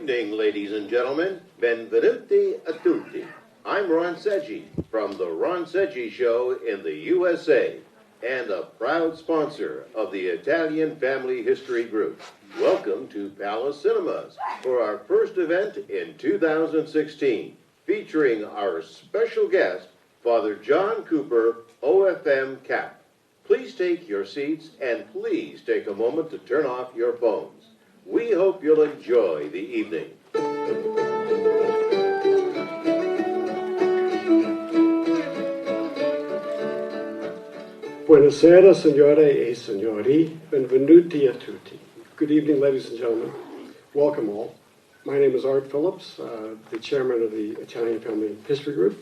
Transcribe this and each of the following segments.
evening, ladies and gentlemen. Benvenuti a tutti. I'm Ron Seggi from The Ron Seggi Show in the USA and a proud sponsor of the Italian Family History Group. Welcome to Palace Cinemas for our first event in 2016, featuring our special guest, Father John Cooper OFM Cap. Please take your seats and please take a moment to turn off your phones. We hope you'll enjoy the evening. Buonasera, signore e signori. Benvenuti a tutti. Good evening, ladies and gentlemen. Welcome all. My name is Art Phillips, the chairman of the Italian Family History Group.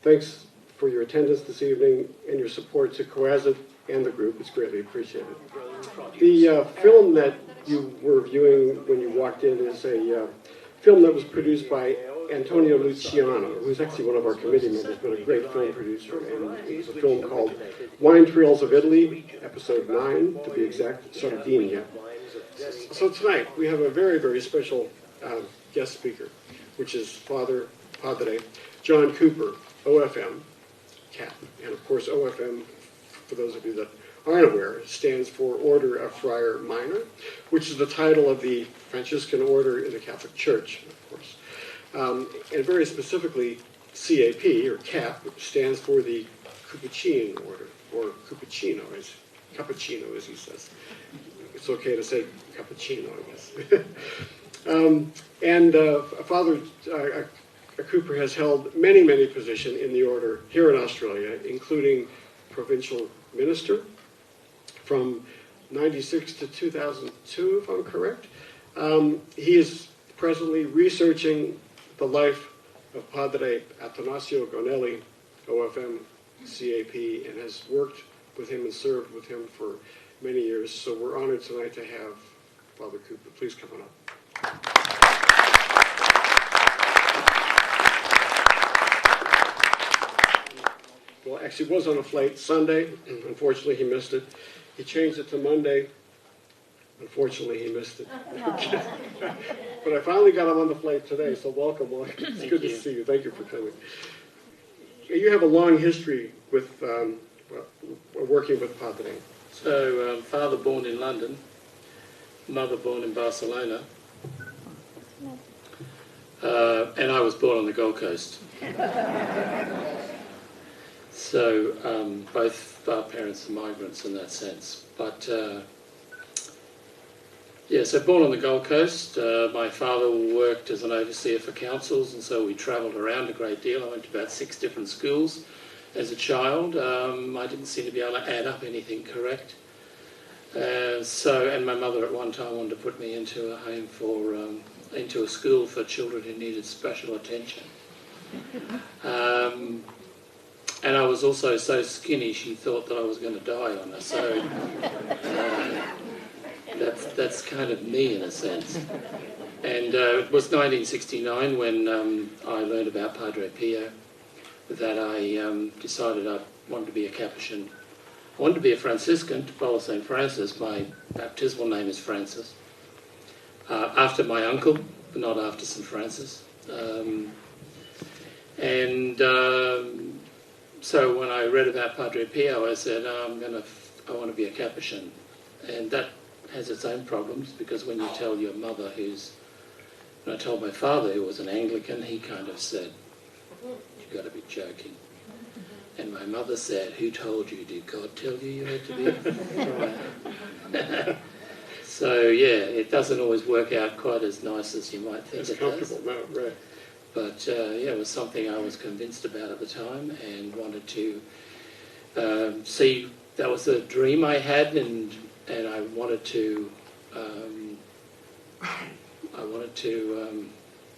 Thanks for your attendance this evening and your support to Coazit and the group. It's greatly appreciated. The film that you were viewing when you walked in is a film that was produced by Antonio Luciano, who's actually one of our committee members, but a great film producer. And it was a film called Wine Trails of Italy, episode 9, to be exact, Sardinia. So tonight we have a very, very special guest speaker, which is Padre John Cooper, OFM Cap. And of course, OFM, for those of you that aren't aware, stands for Order of Friar Minor, which is the title of the Franciscan order in the Catholic Church, of course. And very specifically, CAP, or CAP, stands for the Capuchin order, or Cappuccino, as he says. It's okay to say cappuccino, I guess. Father Cooper has held many, many positions in the order here in Australia, including provincial minister from 96 to 2002, if I'm correct. He is presently researching the life of Padre Atanasio Gonelli, OFM CAP, and has worked with him and served with him for many years. So we're honored tonight to have Father Cooper. Please come on up. Well, actually, it was on a flight Sunday. Unfortunately, he missed it. He changed it to Monday. Unfortunately, he missed it. But I finally got him on the flight today, so welcome. It's good to see you. Thank you for coming. You have a long history with working with Padre. So, father born in London, mother born in Barcelona, and I was born on the Gold Coast. So both our parents are migrants in that sense. But so born on the Gold Coast. My father worked as an overseer for councils, and so we travelled around a great deal. I went to about 6 different schools as a child. I didn't seem to be able to add up anything correct. And my mother at one time wanted to put me into a home for, into a school for children who needed special attention. And I was also so skinny, she thought that I was going to die on her. So that's kind of me in a sense. And it was 1969 when I learned about Padre Pio that I decided I wanted to be a Capuchin. I wanted to be a Franciscan to follow St. Francis. My baptismal name is Francis, after my uncle, but not after St. Francis. So when I read about Padre Pio, I said, I want to be a Capuchin. And that has its own problems, because when you tell your mother when I told my father, who was an Anglican, he kind of said, "You've got to be joking." And my mother said, "Who told you? Did God tell you had to be a friar?" So it doesn't always work out quite as nice as you might think it does. No, right. But it was something I was convinced about at the time and wanted to see. That was a dream I had, and I wanted to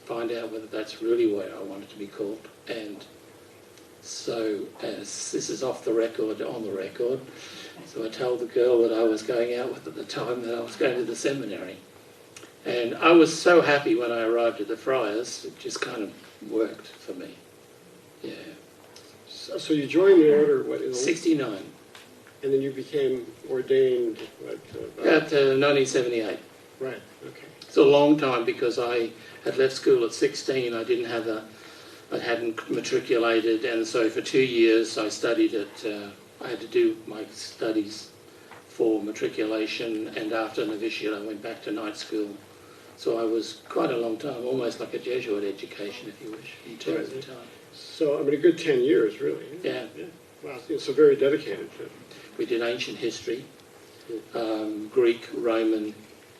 find out whether that's really what I wanted to be called. And so, as this is off the record, on the record, so I told the girl that I was going out with at the time that I was going to the seminary. And I was so happy when I arrived at the Friars. It just kind of worked for me. Yeah. So you joined the order, what, in 69. And then you became ordained, what? About 1978. Right, okay. It's a long time because I had left school at 16. I hadn't matriculated, and so for 2 years I studied I had to do my studies for matriculation, and after novitiate I went back to night school. So I was quite a long time, almost like a Jesuit education, if you wish, in terms of time. So, I mean, a good 10 years, really. Yeah. Wow, so very dedicated. We did ancient history, Greek, Roman,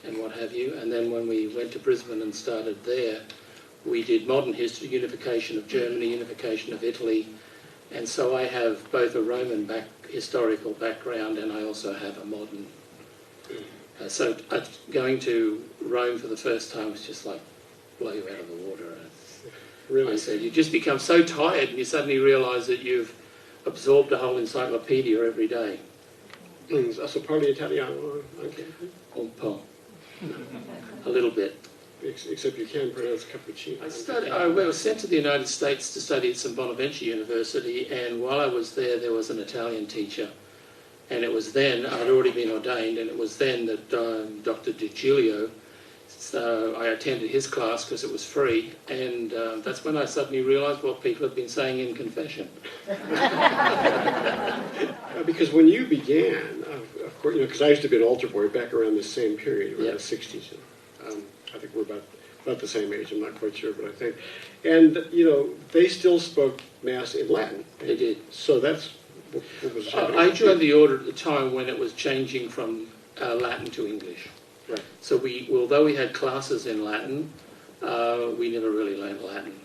and what have you. And then when we went to Brisbane and started there, we did modern history, unification of Germany, unification of Italy. And so I have both a Roman historical background, and I also have a modern. So going to Rome for the first time was just like blow you out of the water. Really? I said, you just become so tired and you suddenly realise that you've absorbed a whole encyclopedia every day. So parli Italiano anche? Un po'. A little bit. Except you can pronounce cappuccino. I was sent to the United States to study at St Bonaventure University, and while I was there was an Italian teacher. And it was then, I'd already been ordained, and it was then that Dr. Di Giulio, so I attended his class because it was free, and that's when I suddenly realised what people have been saying in confession. Because when you began, of course, because I used to be an altar boy back around the same period, around the 60s. I think we're about the same age, I'm not quite sure, but I think. And, they still spoke Mass in Latin. They did. So that's what was happening. I joined the order at the time when it was changing from Latin to English. Right. So although we had classes in Latin, we never really learned Latin.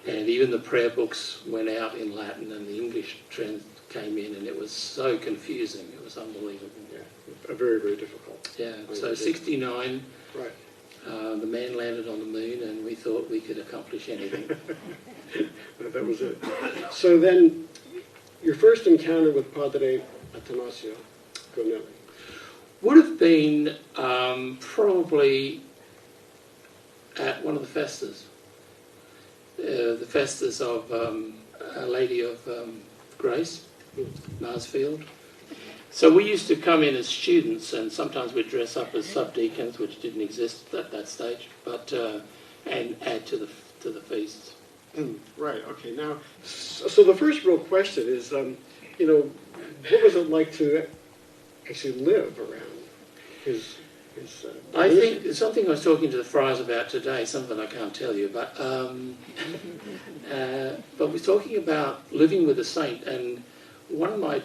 And even the prayer books went out in Latin, and the English trend came in, and it was so confusing. It was unbelievable. Yeah, very, very difficult. Yeah, so 69, right. The man landed on the moon, and we thought we could accomplish anything. That was it. So then, your first encounter with Padre Atanasio Gonelli? Would have been probably at one of the festas. The festas of Our Lady of Grace, Marsfield. So we used to come in as students, and sometimes we'd dress up as subdeacons, which didn't exist at that stage, but and add to the feasts. Right. Okay. Now, so the first real question is, what was it like to actually live around his I think something I was talking to the friars about today, something I can't tell you, but we're talking about living with a saint, and one of my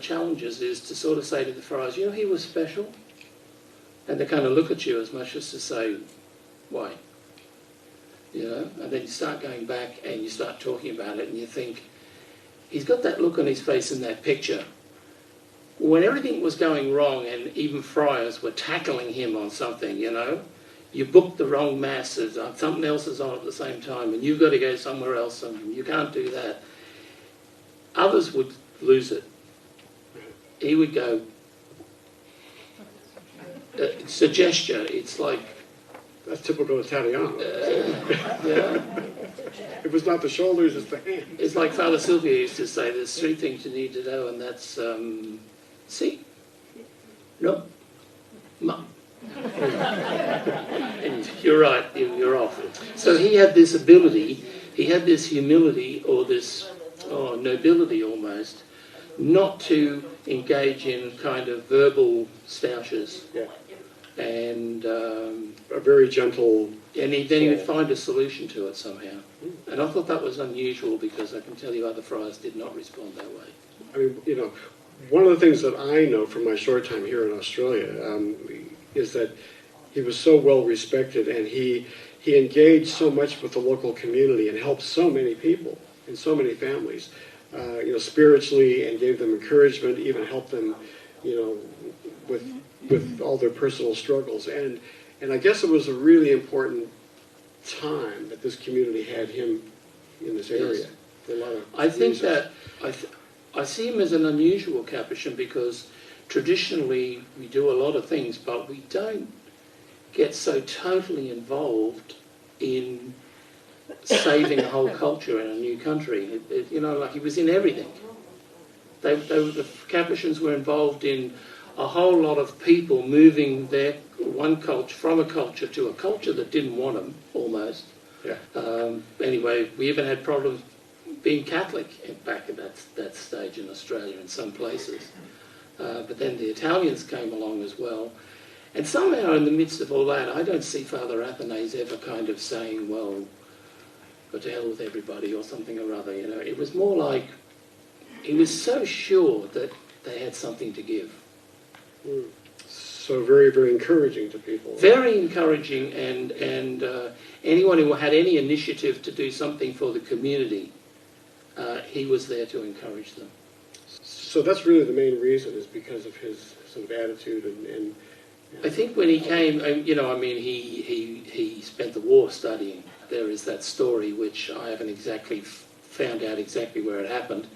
challenges is to sort of say to the friars, he was special, and they kind of look at you as much as to say, why? And then you start going back and you start talking about it, and you think, he's got that look on his face in that picture. When everything was going wrong and even friars were tackling him on something, you booked the wrong mass, something else is on at the same time, and you've got to go somewhere else, and you can't do that. Others would lose it. He would go, it's a gesture, it's like... That's typical Italiano. Yeah. It was not the shoulders, it's the hands. It's like Father Silvio used to say, there's 3 things you need to know, and that's... Si, no, ma. And you're right, you're off. So he had this ability, he had this humility, or this nobility almost, not to engage in kind of verbal stoushes. Yeah. And a very gentle... And then he would find a solution to it somehow. And I thought that was unusual, because I can tell you other friars did not respond that way. I mean, one of the things that I know from my short time here in Australia is that he was so well respected, and he engaged so much with the local community and helped so many people and so many families, spiritually, and gave them encouragement, even helped them, with all their personal struggles. And I guess it was a really important time that this community had him in this area. For a lot of I think reasons. that I see him as an unusual Capuchin, because traditionally we do a lot of things, but we don't get so totally involved in saving a whole culture in a new country. Like he was in everything. The Capuchins were involved in a whole lot of people moving their one culture, from a culture to a culture that didn't want them, almost. Yeah. Anyway, we even had problems being Catholic back at that stage in Australia in some places. But then the Italians came along as well. And somehow in the midst of all that, I don't see Father Atanasio ever kind of saying, well, go to hell with everybody or something or other, you know. It was more like he was so sure that they had something to give. Mm. So very, very encouraging to people. Very encouraging, and anyone who had any initiative to do something for the community, he was there to encourage them. So that's really the main reason, is because of his sort of attitude and I think when he came, you know, I mean, he spent the war studying. There is that story which I haven't exactly found out exactly where it happened.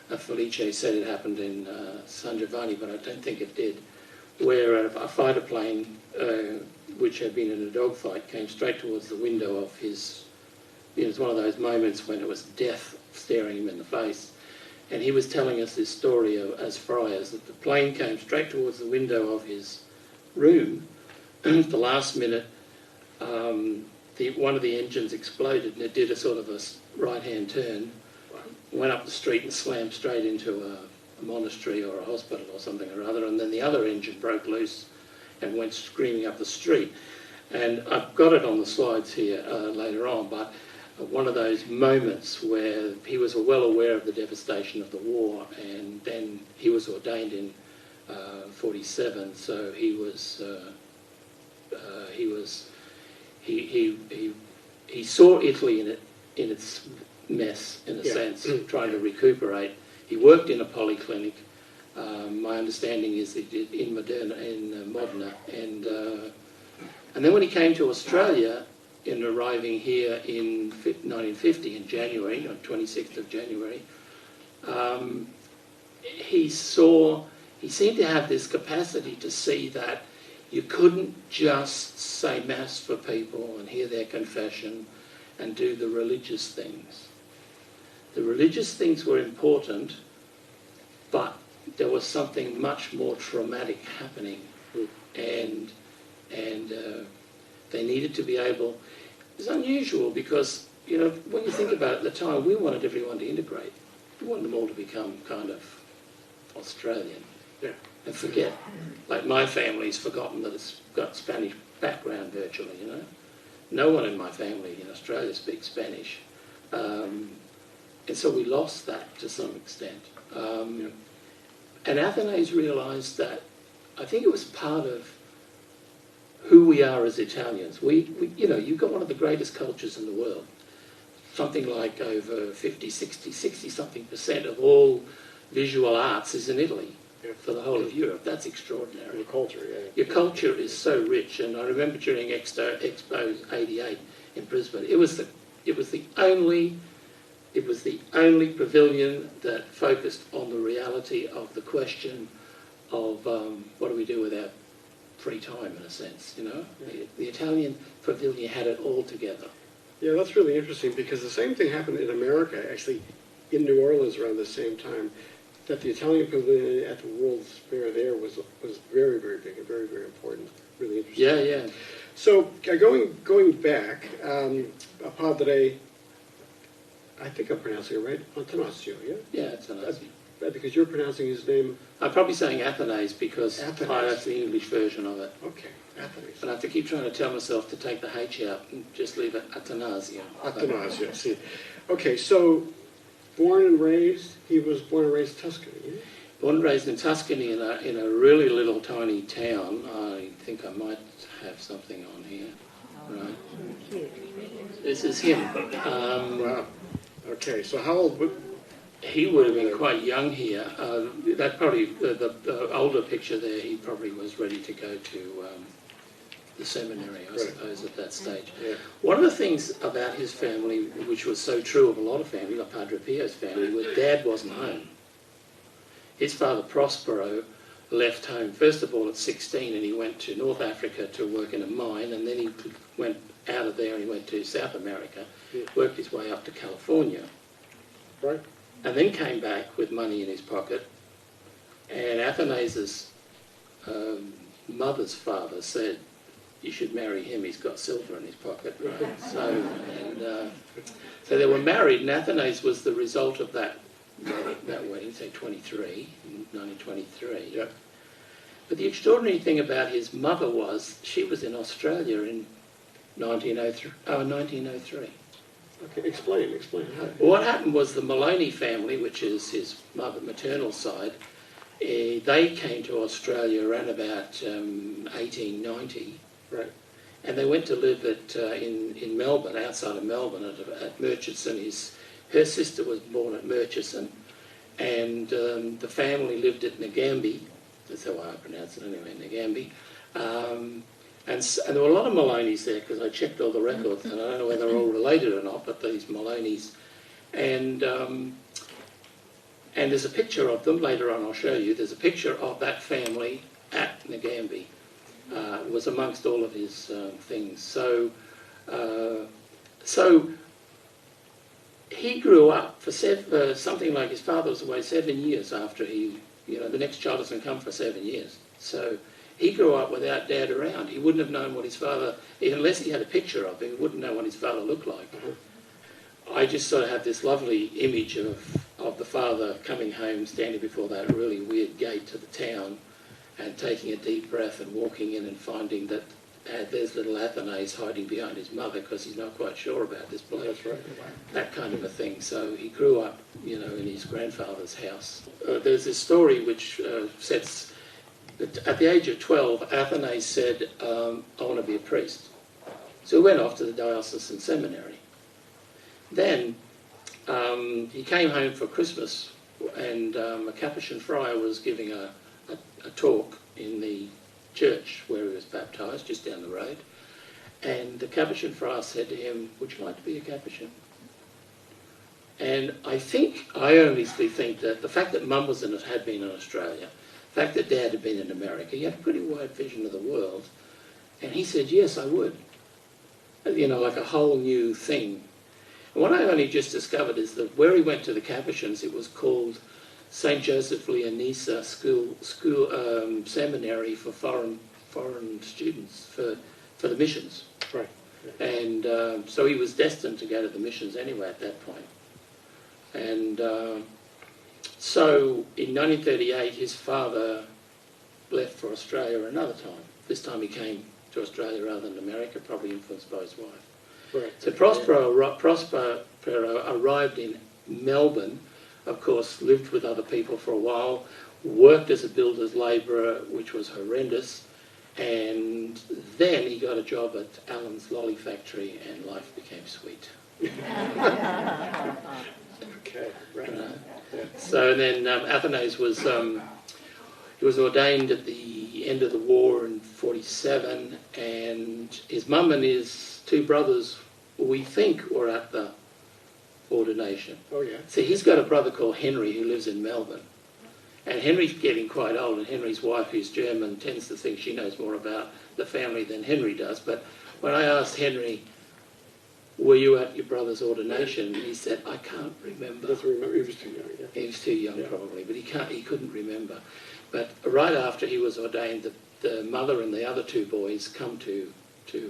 Felice said it happened in San Giovanni, but I don't think it did, where a fighter plane, which had been in a dogfight, came straight towards the window of his... You know, it was one of those moments when it was death staring him in the face. And he was telling us this story as friars, that the plane came straight towards the window of his room, and at the last minute, one of the engines exploded, and it did a sort of a right-hand turn, went up the street and slammed straight into a monastery or a hospital or something or other, and then the other engine broke loose and went screaming up the street. And I've got it on the slides here later on, but one of those moments where he was well aware of the devastation of the war, and then he was ordained in 47, so he saw Italy in its mess, in a sense, trying to recuperate. He worked in a polyclinic. My understanding is he did in Modena, and then when he came to Australia, in arriving here in 1950 in January, on 26th of January, he seemed to have this capacity to see that you couldn't just say Mass for people and hear their confession and do the religious things. The religious things were important, but there was something much more traumatic happening, and they needed to be able... It's unusual because, you know, when you think about it, at the time, we wanted everyone to integrate. We wanted them all to become kind of Australian. Yeah. And forget, like my family's forgotten that it's got Spanish background virtually, you know. No one in my family in Australia speaks Spanish. And so we lost that to some extent. And Atanasio realised that, I think it was part of who we are as Italians. We you know, you've got one of the greatest cultures in the world. Something like over 60-something% of all visual arts is in Italy. For the whole of Europe. That's extraordinary. Your culture, yeah. Your culture is so rich, and I remember during Expo 88 in Brisbane, it was the only pavilion that focused on the reality of the question of what do we do with our free time, in a sense, you know? Yeah. The Italian pavilion had it all together. Yeah, that's really interesting, because the same thing happened in America, actually, in New Orleans around the same time. That the Italian pavilion at the World's Fair there was very, very big and very, very important. Really interesting. Yeah, yeah. So going back, Padre, I think I'm pronouncing it right, Atanasio, yeah? Yeah, Atanasio. Because you're pronouncing his name... I'm probably saying Atanasio because that's the English version of it. Okay, Atanasio. But I have to keep trying to tell myself to take the H out and just leave it Atanasio. Atanasio, see. Okay, so... He was born and raised in Tuscany, yeah? Born and raised in Tuscany in a really little tiny town. I think I might have something on here. Right. This is him. Wow. Okay, so how old would... He would have been quite young here. That probably, the older picture there, he probably was ready to go to the seminary, I suppose, at that stage. Yeah. One of the things about his family, which was so true of a lot of families, like Padre Pio's family, was Dad wasn't home. His father, Prospero, left home, first of all, at 16, and he went to North Africa to work in a mine, and then he went out of there and he went to South America, worked his way up to California. Right. And then came back with money in his pocket, and Athanasio's mother's father said, you should marry him, he's got silver in his pocket, right? So they were married, and Atanasio was the result of that wedding, say 1923. Yeah. But the extraordinary thing about his mother was she was in Australia in 1903. Okay, explain. How? Well, what happened was the Maloney family, which is his maternal side, they came to Australia around about 1890. Right. And they went to live in Melbourne, outside of Melbourne, at Murchison. Her sister was born at Murchison, and the family lived at Ngambie. That's how I pronounce it anyway, Ngambie. And there were a lot of Maloneys there, because I checked all the records, and I don't know whether they're all related or not, but these Maloneys. And there's a picture of them, later on I'll show you, there's a picture of that family at Ngambie. It was amongst all of his things. So he grew up for something like his father was away 7 years after the next child doesn't come for 7 years. So he grew up without Dad around. He wouldn't have known what his father, unless he had a picture of him, he wouldn't know what his father looked like. I just sort of have this lovely image of the father coming home, standing before that really weird gate to the town, and taking a deep breath and walking in and finding that there's little Atanasio hiding behind his mother because he's not quite sure about this bloke. That's right. That kind of a thing. So he grew up, in his grandfather's house. There's this story which sets that at the age of 12, Atanasio said, I want to be a priest. So he went off to the diocesan seminary. Then he came home for Christmas, and a Capuchin Friar was giving a talk in the church where he was baptised, just down the road. And the Capuchin Friar said to him, would you like to be a Capuchin? And I honestly think that the fact that Mum had been in Australia, the fact that Dad had been in America, he had a pretty wide vision of the world. And he said, yes, I would. Like a whole new thing. And what I only just discovered is that where he went to the Capuchins, it was called St. Joseph Leonisa School Seminary for foreign students, for the missions. Right. And so he was destined to go to the missions anyway at that point. And so in 1938, his father left for Australia another time. This time he came to Australia rather than America, probably influenced by his wife. Right. So Prospero arrived in Melbourne, of course, lived with other people for a while, worked as a builder's labourer, which was horrendous, and then he got a job at Allen's Lolly Factory, and life became sweet. Okay, right. So then Atanasio was ordained at the end of the war in 1947, and his mum and his two brothers, we think, were at the ordination. Oh, yeah. See, he's got a brother called Henry who lives in Melbourne. And Henry's getting quite old, and Henry's wife, who's German, tends to think she knows more about the family than Henry does. But when I asked Henry, were you at your brother's ordination? He said, I can't remember. Doesn't remember. He was too young, yeah. He was too young, probably, but he couldn't remember. But right after he was ordained, the mother and the other two boys come to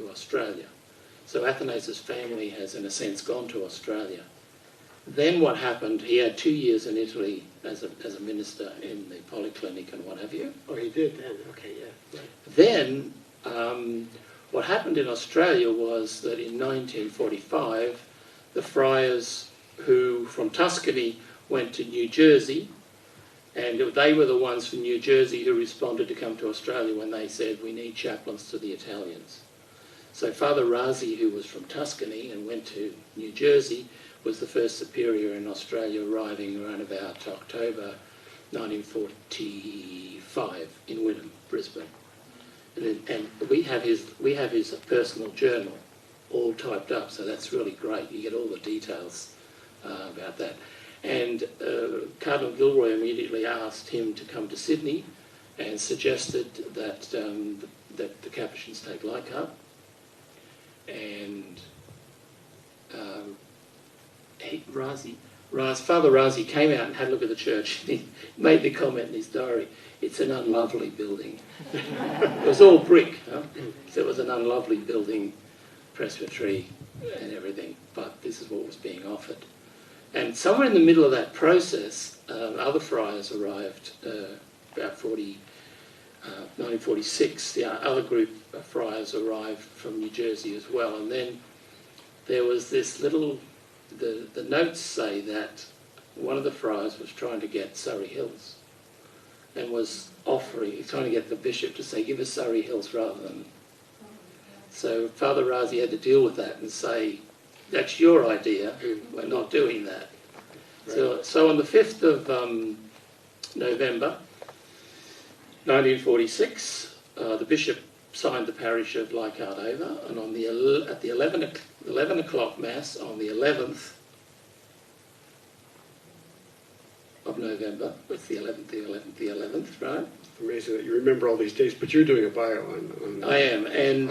Australia. So Athanasio's family has, in a sense, gone to Australia. Then what happened, he had 2 years in Italy as a minister in the polyclinic and what have you. Oh, he did then. Okay, yeah. Right. Then what happened in Australia was that in 1945, the friars who from Tuscany went to New Jersey, and they were the ones from New Jersey who responded to come to Australia when they said, we need chaplains to the Italians. So Father Razi, who was from Tuscany and went to New Jersey, was the first superior in Australia, arriving around about October 1945 in Wynnum, Brisbane. And we have his personal journal all typed up, so that's really great. You get all the details about that. And Cardinal Gilroy immediately asked him to come to Sydney and suggested that the Capuchins take Leichhardt. Father Razi came out and had a look at the church. He made the comment in his diary, "It's an unlovely building." It was all brick, huh? So it was an unlovely building, presbytery and everything, but this is what was being offered. And somewhere in the middle of that process, other friars arrived, about 1946. The other group of friars arrived from New Jersey as well. And then there was this little, the notes say that one of the friars was trying to get Surrey Hills and was trying to get the bishop to say, give us Surrey Hills rather than... So Father Razi had to deal with that and say, that's your idea, we're not doing that. Right. So on the 5th of November 1946, the bishop signed the parish of Leichhardt over, and on at the 11 o'clock Mass on the 11th of November, it's the 11th, right? Amazing that you remember all these dates, but you're doing a bio on I am, and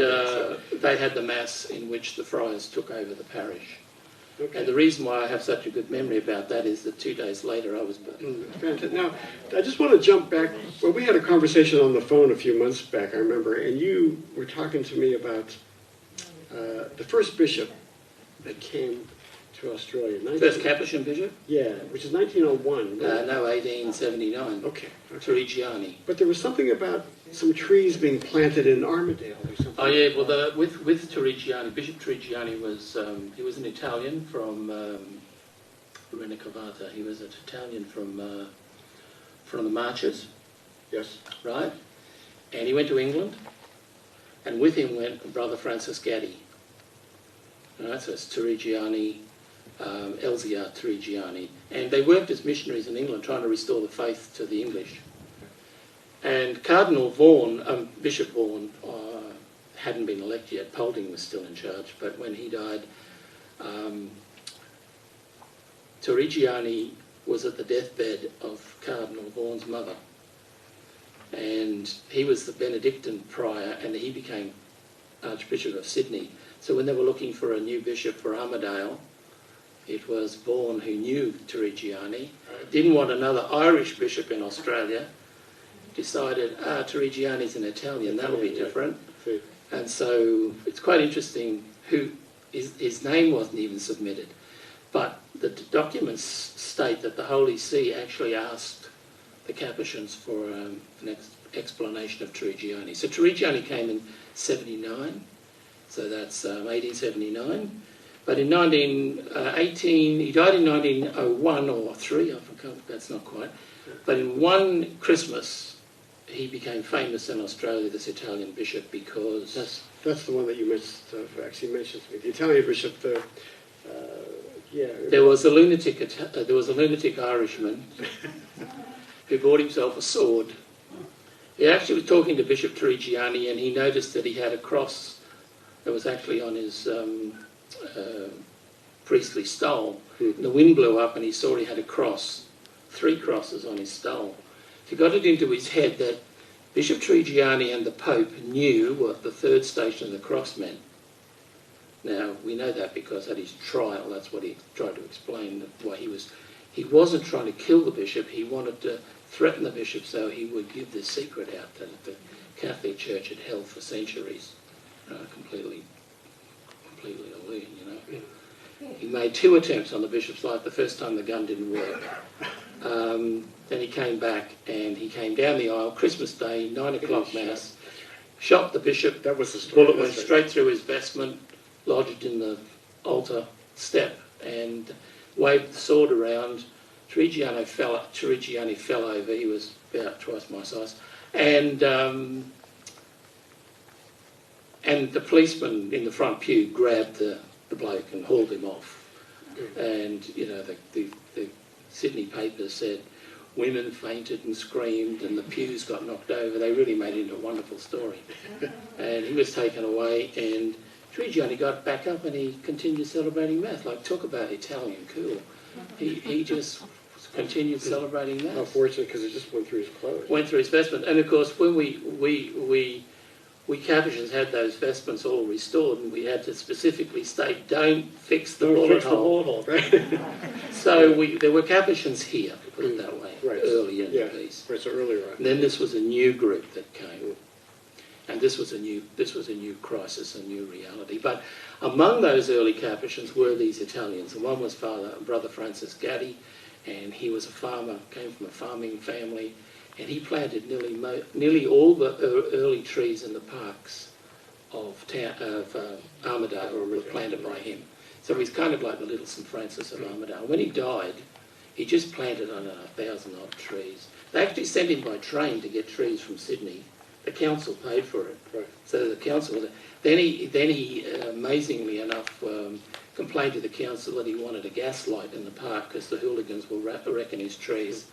they had the Mass in which the friars took over the parish. Okay. And the reason why I have such a good memory about that is that 2 days later I was born. Fantastic. Now, I just want to jump back. Well, we had a conversation on the phone a few months back, I remember, and you were talking to me about the first bishop that came to Australia. First Capuchin bishop? Yeah, which is 1901. No, 1879. Okay. Torrigiani. But there was something about some trees being planted in Armadale or something. Oh yeah, well, with Torrigiani, Bishop Torrigiani was he was an Italian from Renacavata. He was an Italian from the Marches. Yes. Right? And he went to England, and with him went Brother Francis Gaddi. Right, so it's Torrigiani, Elzia Torrigiani. And they worked as missionaries in England trying to restore the faith to the English. And Cardinal Vaughan, Bishop Vaughan, hadn't been elected yet. Polding was still in charge, but when he died, Torrigiani was at the deathbed of Cardinal Vaughan's mother. And he was the Benedictine prior, and he became Archbishop of Sydney. So when they were looking for a new bishop for Armadale, it was Vaughan who knew Torrigiani, didn't want another Irish bishop in Australia, decided, Torrigiani's an Italian, that'll be different. And so it's quite interesting who his name wasn't even submitted. But the documents state that the Holy See actually asked the Capuchins for an explanation of Torrigiani. So Torrigiani came in 79, so that's 1879. But in 1918, he died in 1901 or 3, I forgot, that's not quite. But in one Christmas, he became famous in Australia, this Italian bishop, because... That's the one that you actually mentioned to me. The Italian bishop, yeah. There was a lunatic Irishman who bought himself a sword. He actually was talking to Bishop Torrigiani, and he noticed that he had a cross that was actually on his priestly stole. And the wind blew up, and he saw he had a cross, 3 crosses on his stole. He got it into his head that Bishop Torrigiani and the Pope knew what the 3rd station of the cross meant. Now, we know that because at his trial, that's what he tried to explain, why he wasn't trying to kill the bishop, he wanted to threaten the bishop so he would give this secret out that the Catholic Church had held for centuries. Completely illusion, you know. He made 2 attempts on the bishop's life. The first time the gun didn't work. Then he came back and he came down the aisle, Christmas Day, 9 o'clock Mass, shot the bishop. That was the story. Bullet went straight through his vestment, lodged in the altar step, and waved the sword around. Torrigiani fell over. He was about twice my size. And the policeman in the front pew grabbed the bloke and hauled him off. And, you know, the Sydney papers said women fainted and screamed and the pews got knocked over. They really made it into a wonderful story. And he was taken away, and Torrigiani got back up and he continued celebrating Mass. Like, talk about Italian cool. He just continued celebrating Mass. How fortunate, because it just went through his clothes. Went through his vestment. And of course, when we we Capuchins had those vestments all restored, and we had to specifically state, don't fix the bullet hole. Right. So there were Capuchins here, put it that way, Right. early in the piece. Right, so earlier on. And then this was a new group that came, and this was a new crisis, a new reality. But among those early Capuchins were these Italians, and one was Brother Francis Gatti, and he was a farmer, came from a farming family, and he planted nearly all the early trees in the parks of Armidale were planted by him. So he's kind of like the little St. Francis of Armidale. When he died, he just planted, 1,000 odd trees. They actually sent him by train to get trees from Sydney. The council paid for it. Right. So the council was... Then he amazingly enough, complained to the council that he wanted a gas light in the park because the hooligans were wrecking his trees.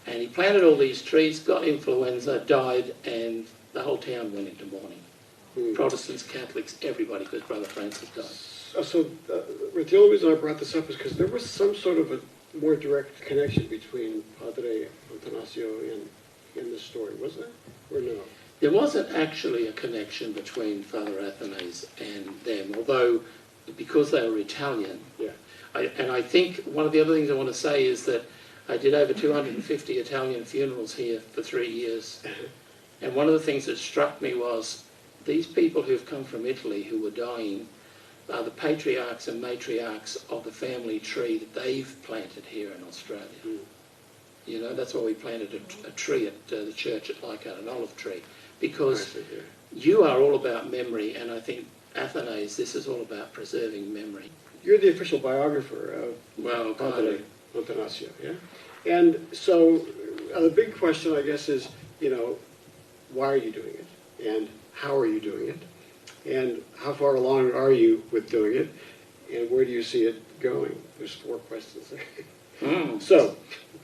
And he planted all these trees, got influenza, died, and the whole town went into mourning. Protestants, Catholics, everybody, because Brother Francis died. So the only reason I brought this up is because there was some sort of a more direct connection between Padre Atanasio in this story, wasn't there? Or no? There wasn't actually a connection between Father Athanase and them, although because they were Italian. Yeah. And I think one of the other things I want to say is that I did over 250 Italian funerals here for 3 years. And one of the things that struck me was these people who've come from Italy who were dying are the patriarchs and matriarchs of the family tree that they've planted here in Australia. You know, that's why we planted a tree at the church at Leichhardt, an olive tree, because you are all about memory, and I think Athanase, this is all about preserving memory. You're the official biographer of Padre Atanasio, yeah? And so the big question, I guess, is, why are you doing it? And how are you doing it? And how far along are you with doing it? And where do you see it going? There's 4 questions there. So,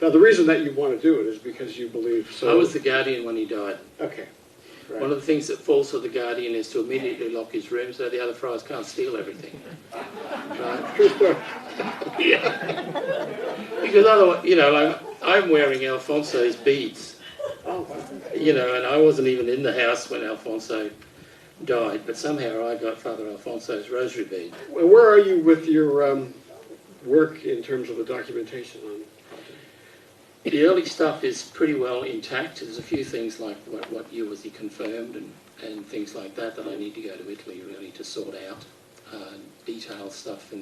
now the reason that you want to do it is because you believe so. I was the guardian when he died. Okay. Right. One of the things that falls to the guardian is to immediately lock his room so the other friars can't steal everything. Right? Yeah. Because otherwise, I'm wearing Alfonso's beads. Oh, wow. And I wasn't even in the house when Alfonso died, but somehow I got Father Alfonso's rosary bead. Well, where are you with your work in terms of the documentation on Padre? The early stuff is pretty well intact. There's a few things like what year was he confirmed and things like that I need to go to Italy really to sort out. Detailed stuff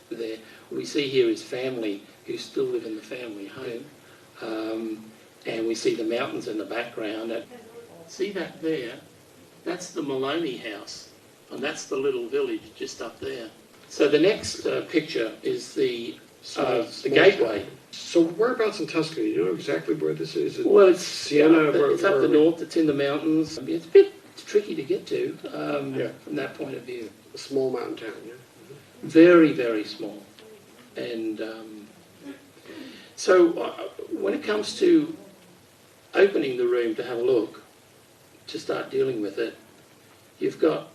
there. We see here his family who still live in the family home. And we see the mountains in the background. See that there? That's the Maloney house. And that's the little village just up there. So the next picture is the gateway. So whereabouts in Tuscany? Do you know exactly where this is? Well, it's Siena. It's up the north. It's in the mountains. It's a bit tricky to get to from that point of view. A small mountain town, yeah? Very, very small. And so when it comes to opening the room to have a look, to start dealing with it, you've got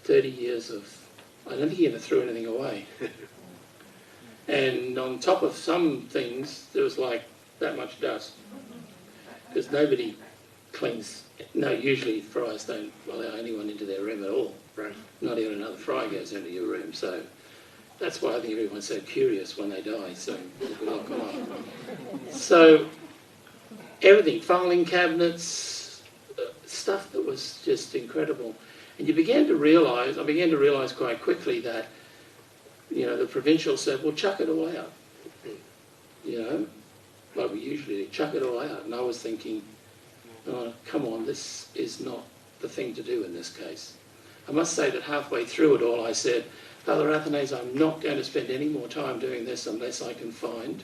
30 years of... I don't think he ever threw anything away. And on top of some things, there was like that much dust. Because nobody cleans... No, usually friars don't allow anyone into their room at all. Right. Not even another friar goes into your room. So that's why I think everyone's so curious when they die. So we lock them up. So everything, filing cabinets, stuff that was just incredible. And I began to realise quite quickly that, the provincial said, well, chuck it all out. Like we usually do, chuck it all out. And I was thinking, oh, come on, this is not the thing to do in this case. I must say that halfway through it all, I said, Father Athanase, I'm not going to spend any more time doing this unless I can find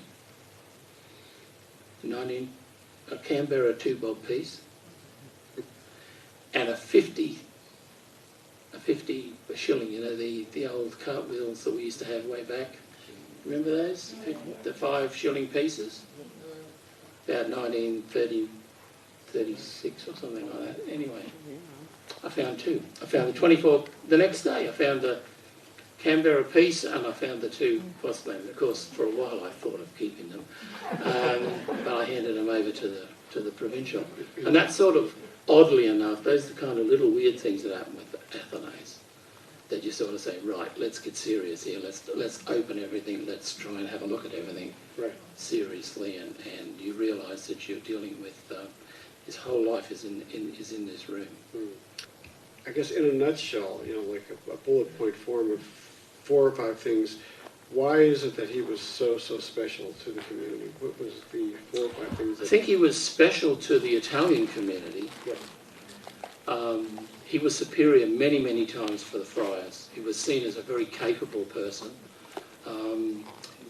a Canberra 2-bob piece and a 50 shilling, the old cartwheels that we used to have way back. Remember those? The 5 shilling pieces? About 1930, 36 or something like that. Anyway, I found 2. I found the 24. The next day I found the Canberra piece and I found the 2 porcelain. Of course, for a while I thought of keeping them, but I handed them over to the provincial. And that sort of oddly enough, those are the kind of little weird things that happen with Atanasio, that you sort of say, right, let's get serious here, let's open everything, let's try and have a look at everything seriously, and you realise that you're dealing with his whole life is in this room. I guess in a nutshell, like a bullet point form of 4 or 5 things, why is it that he was so special to the community? What was the 4 or 5 things? I think he was special to the Italian community. Yeah. He was superior many times for the friars. He was seen as a very capable person.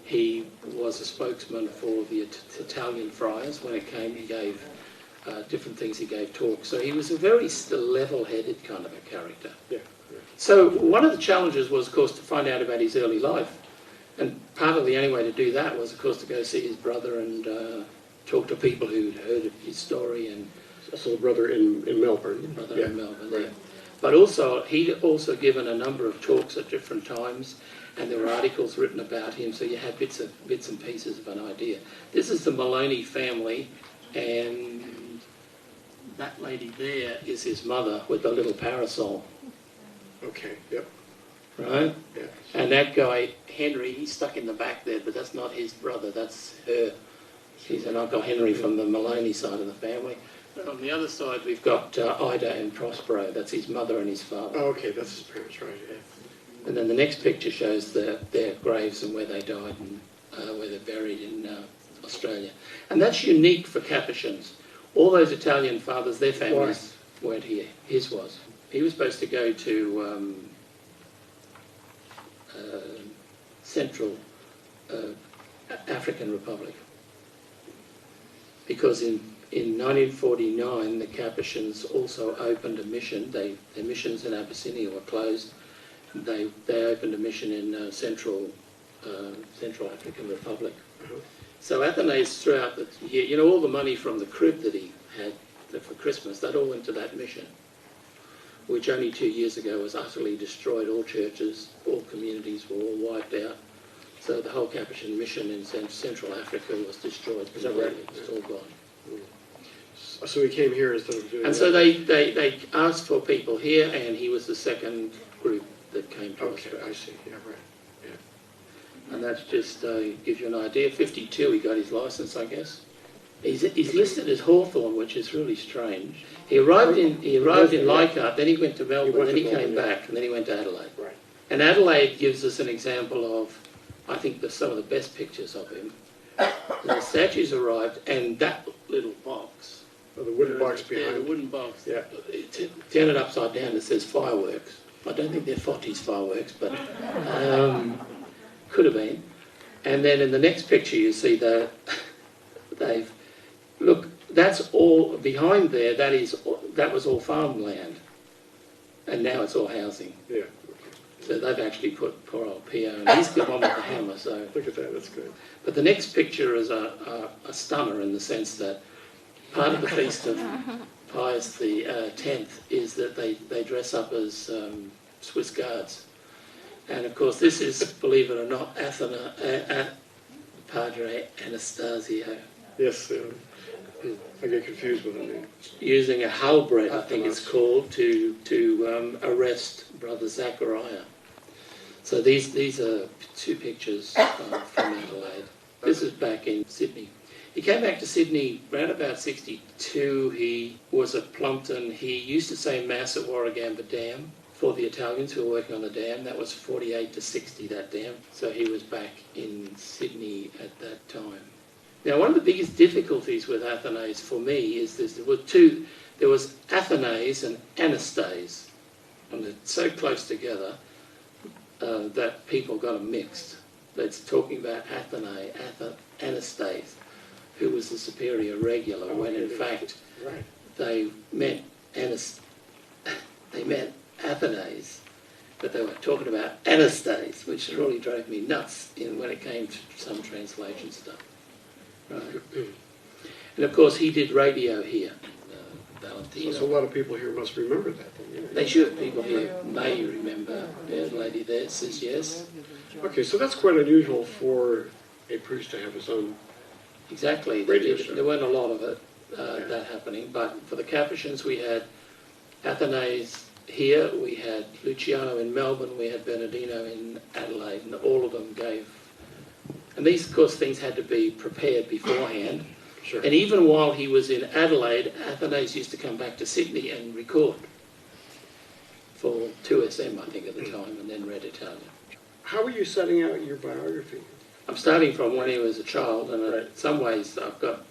He was a spokesman for the Italian friars. When it came, he gave different things, he gave talks. So he was a very level-headed kind of a character. Yeah. So one of the challenges was, of course, to find out about his early life. And part of the only way to do that was, of course, to go see his brother and talk to people who'd heard of his story. And so the brother in Melbourne. In Melbourne, right. But also, he'd also given a number of talks at different times, and there were articles written about him, so you had bits and pieces of an idea. This is the Maloney family, and that lady there is his mother with the little parasol. Okay, yep. Right? Yeah. And that guy, Henry, he's stuck in the back there, but that's not his brother, that's her. She's an Uncle Henry from the Maloney side of the family. And on the other side, we've got Ida and Prospero. That's his mother and his father. Oh, okay, that's his parents, right? Yeah. And then the next picture shows their graves and where they died and where they're buried in Australia. And that's unique for Capuchins. All those Italian fathers, their families weren't here. His was. He was supposed to go to Central African Republic, because in 1949 the Capuchins also opened a mission. Their missions in Abyssinia were closed. They opened a mission in Central African Republic. So Atanasio, throughout the year, all the money from the crib that he had for Christmas, that all went to that mission, which only 2 years ago was utterly destroyed. All churches, all communities were all wiped out. So the whole Capuchin mission in Central Africa was destroyed completely. It's all gone. So he came here instead of doing And that. so they asked for people here, and he was the second group that came to Okay, Australia. I see. Yeah, right. Yeah. And that's just gives you an idea. 52, he got his license, I guess. He's listed as Hawthorne, which is really strange. He arrived in Leichhardt, then he went to Melbourne, then he came back, and then he went to Adelaide. Right. And Adelaide gives us an example of, I think, some of the best pictures of him. The statues arrived, and that little box. Oh, the wooden box behind. Yeah, the wooden box. Yeah. Turn it upside down, it says fireworks. I don't think they're Fotti's fireworks, but could have been. And then in the next picture you see that look, that's all behind there, that was all farmland. And now it's all housing. Yeah. So they've actually put poor old Pio, and he's the one with the hammer. So Look at that, that's good. But the next picture is a stunner in the sense that part of the feast of Pius the 10th is that they dress up as Swiss guards. And of course this is, believe it or not, Padre Atanasio. Yes, I get confused with the name. Using a halberd, I think it's called, to arrest Brother Zachariah. So these are 2 pictures from Adelaide. This is back in Sydney. He came back to Sydney around about 62. He was at Plumpton. He used to say Mass at Warragamba Dam for the Italians who were working on the dam. That was 48 to 60, that dam. So he was back in Sydney at that time. Now, one of the biggest difficulties with Atanasio for me is this. There was Atanasio and Anastase, and they're so close together that people got them mixed. That's talking about Anastase, who was the superior regular, when in fact they meant Atanasio, but they were talking about Anastase, which really drove me nuts when it came to some translation stuff. Right. And of course he did radio here. Valentino. So a lot of people here must remember that. They should. People here may remember. The lady there says yes. Okay, so that's quite unusual for a priest to have his own Exactly. radio show. There weren't a lot of it. that happening. But for the Capuchins, we had Atanasio here, we had Luciano in Melbourne, we had Bernardino in Adelaide, and all of them gave. And these, of course, things had to be prepared beforehand. Sure. And even while he was in Adelaide, Atanasio used to come back to Sydney and record for 2SM, I think, at the time, and then read Italian. How were you setting out your biography? I'm starting from when he was a child, and Right. in some ways I've got,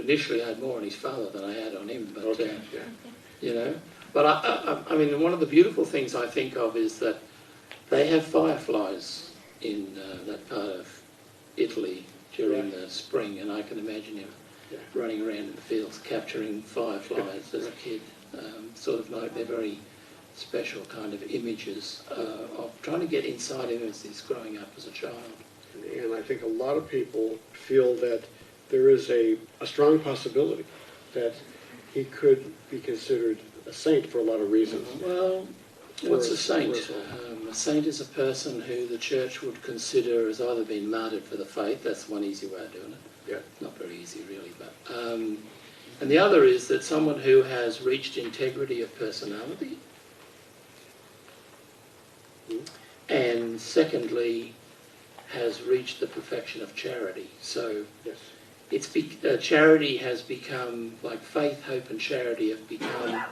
initially I had more on his father than I had on him, but, Okay, yeah. you know. But I mean, one of the beautiful things I think of is that they have fireflies in that part of Italy during the spring, and I can imagine him running around in the fields capturing fireflies as a kid. Sort of like they're very special kind of images of trying to get inside him as he's growing up as a child. And I think a lot of people feel that there is a strong possibility that he could be considered a saint for a lot of reasons. Well, what's a saint? Whereas- A saint is a person who the church would consider has either been martyred for the faith. That's one easy way of doing it. Yeah. Not very easy, really. But and the other is that someone who has reached integrity of personality. And secondly, has reached the perfection of charity. So Yes. it's charity has become, like faith, hope and charity have become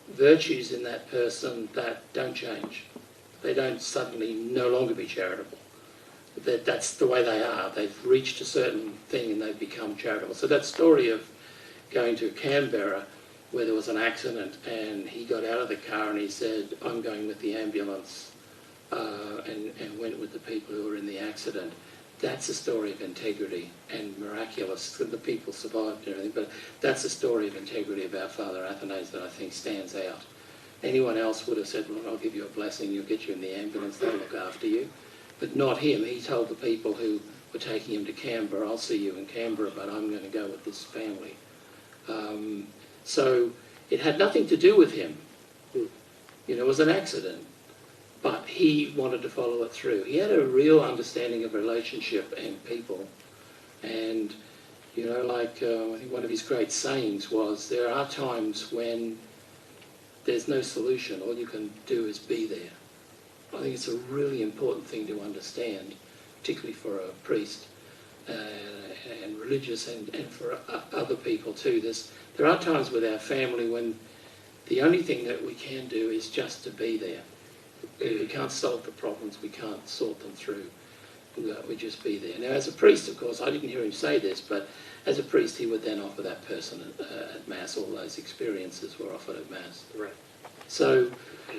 virtues in that person that don't change. They don't suddenly no longer be charitable. That's the way they are. They've reached a certain thing and they've become charitable. So that story of going to Canberra where there was an accident and he got out of the car and he said, I'm going with the ambulance, and went with the people who were in the accident. That's a story of integrity and miraculous. The people survived and everything, but that's a story of integrity about Father Atanasio that I think stands out. Anyone else would have said, well, I'll give you a blessing, you'll get you in the ambulance, they'll look after you. But not him. He told the people who were taking him to Canberra, I'll see you in Canberra, but I'm going to go with this family. So it had nothing to do with him. You know, it was an accident. But he wanted to follow it through. He had a real understanding of relationship and people. And, you know, like I think one of his great sayings was, there are times when there's no solution. All you can do is be there. I think it's a really important thing to understand, particularly for a priest and religious and for other people too. There are times with our family when the only thing that we can do is just to be there. We can't solve the problems, we can't sort them through. We just be there. Now, as a priest, of course, I didn't hear him say this, but as a priest, he would then offer that person at Mass. All those experiences were offered at Mass. Right. So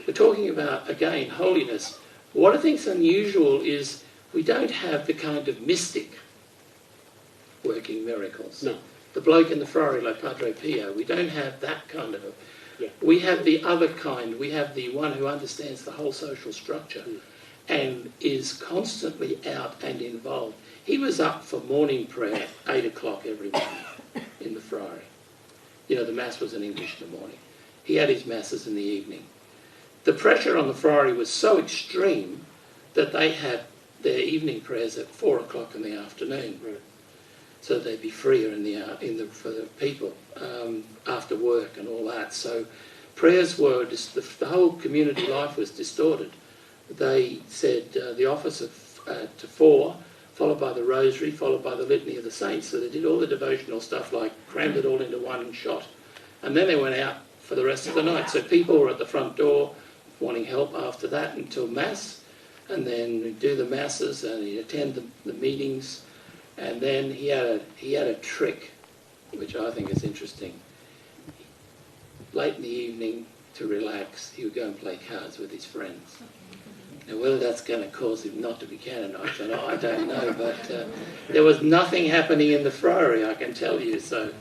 we're talking about, again, holiness. What I think is unusual is we don't have the kind of mystic working miracles. No. The bloke in the friary like Padre Pio, we don't have that kind of a... Yeah. We have the other kind. We have the one who understands the whole social structure and is constantly out and involved. He was up for morning prayer at 8 o'clock every morning in the friary. You know, the Mass was in English in the morning. He had his Masses in the evening. The pressure on the friary was so extreme that they had their evening prayers at 4 o'clock in the afternoon. Right. So they'd be freer for the people after work and all that. So prayers were the whole community life was distorted. They said the office to 4, followed by the Rosary, followed by the Litany of the Saints. So they did all the devotional stuff, like crammed it all into one shot, and then they went out for the rest of the night. So people were at the front door wanting help after that until Mass, and then he'd do the Masses and he'd attend the meetings. And then he had a trick, which I think is interesting. Late in the evening, to relax, he would go and play cards with his friends. Now, whether that's going to cause him not to be canonised or not, I don't know. But there was nothing happening in the friary, I can tell you. So,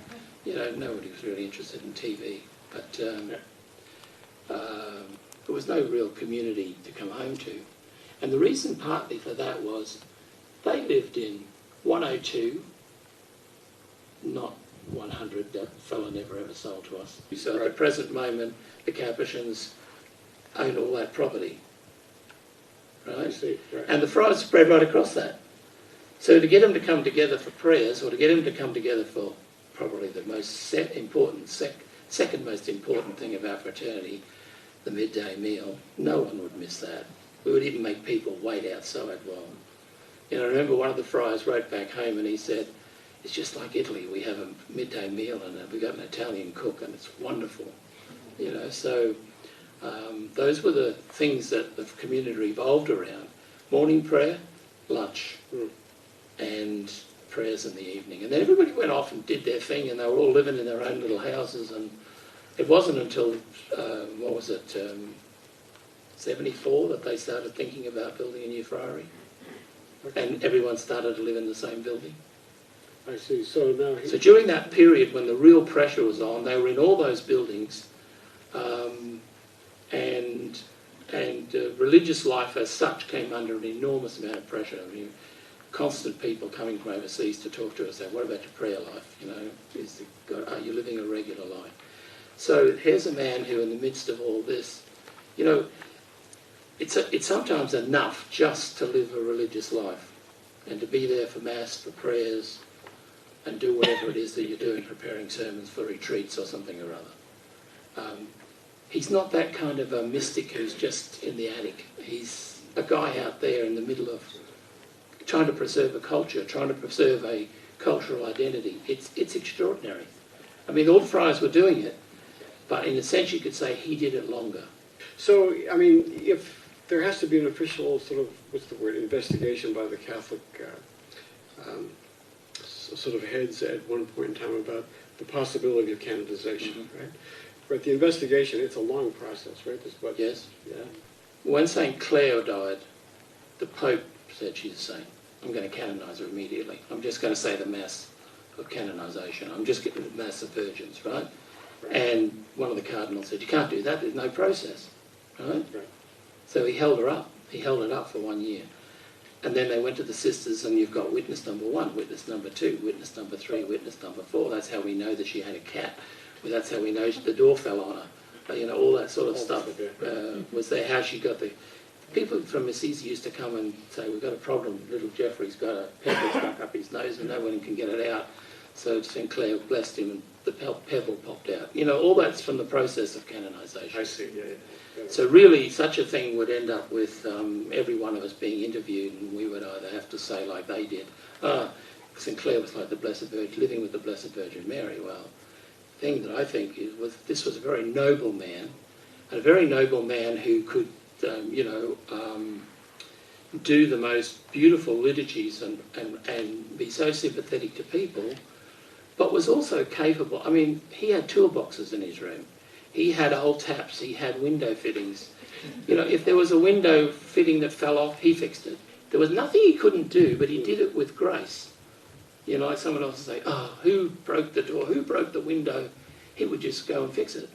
you know, nobody was really interested in TV. But there was no real community to come home to. And the reason partly for that was they lived in 102, not 100, that fella never ever sold to us. So at the present moment, the Capuchins own all that property, right? I see, right. And the friars spread right across that. So to get them to come together for prayers, or to get them to come together for probably the second most important thing about fraternity, the midday meal. No one would miss that. We would even make people wait outside while... I remember one of the friars wrote back home and he said, it's just like Italy, we have a midday meal and we've got an Italian cook and it's wonderful. So those were the things that the community revolved around. Morning prayer, lunch, and prayers in the evening. And then everybody went off and did their thing and they were all living in their own little houses. And it wasn't until, 74 that they started thinking about building a new friary. And everyone started to live in the same building. I see. So now... So during that period when the real pressure was on, they were in all those buildings, and religious life as such came under an enormous amount of pressure. I mean, constant people coming from overseas to talk to us, saying, what about your prayer life? Are you living a regular life? So here's a man who, in the midst of all this, it's sometimes enough just to live a religious life and to be there for Mass, for prayers, and do whatever it is that you're doing, preparing sermons for retreats or something or other. He's not that kind of a mystic who's just in the attic. He's a guy out there in the middle of trying to preserve a culture, trying to preserve a cultural identity. It's extraordinary. I mean, all the friars were doing it, but in a sense you could say he did it longer. So, I mean, if there has to be an official sort of, investigation by the Catholic sort of heads at one point in time about the possibility of canonization, right? But the investigation, it's a long process, right? Yes. Yeah. When St. Clare died, the Pope said she's a saint. I'm going to canonize her immediately. I'm just going to say the Mass of canonization. I'm just getting the Mass of Virgins, right? And one of the cardinals said, you can't do that, there's no process, right? So he held her up. He held it up for 1 year. And then they went to the sisters and you've got witness number 1, witness number 2, witness number 3, witness number 4. That's how we know that she had a cat. Well, that's how we know the door fell on her. All that sort of stuff was there. How she got the... People from Assisi used to come and say, we've got a problem. Little Geoffrey's got a pebble stuck up his nose and no one can get it out. So St. Clare blessed him and the pebble popped out. All that's from the process of canonization. I see, yeah. So really, such a thing would end up with every one of us being interviewed, and we would either have to say, like they did, St. Clare was like the Blessed Virgin, living with the Blessed Virgin Mary. Well, the thing that I think is, this was a very noble man, and a very noble man who could, do the most beautiful liturgies and be so sympathetic to people, but was also capable. I mean, he had toolboxes in his room. He had old taps, he had window fittings. If there was a window fitting that fell off, he fixed it. There was nothing he couldn't do, but he did it with grace. Like someone else would say, who broke the door, who broke the window? He would just go and fix it.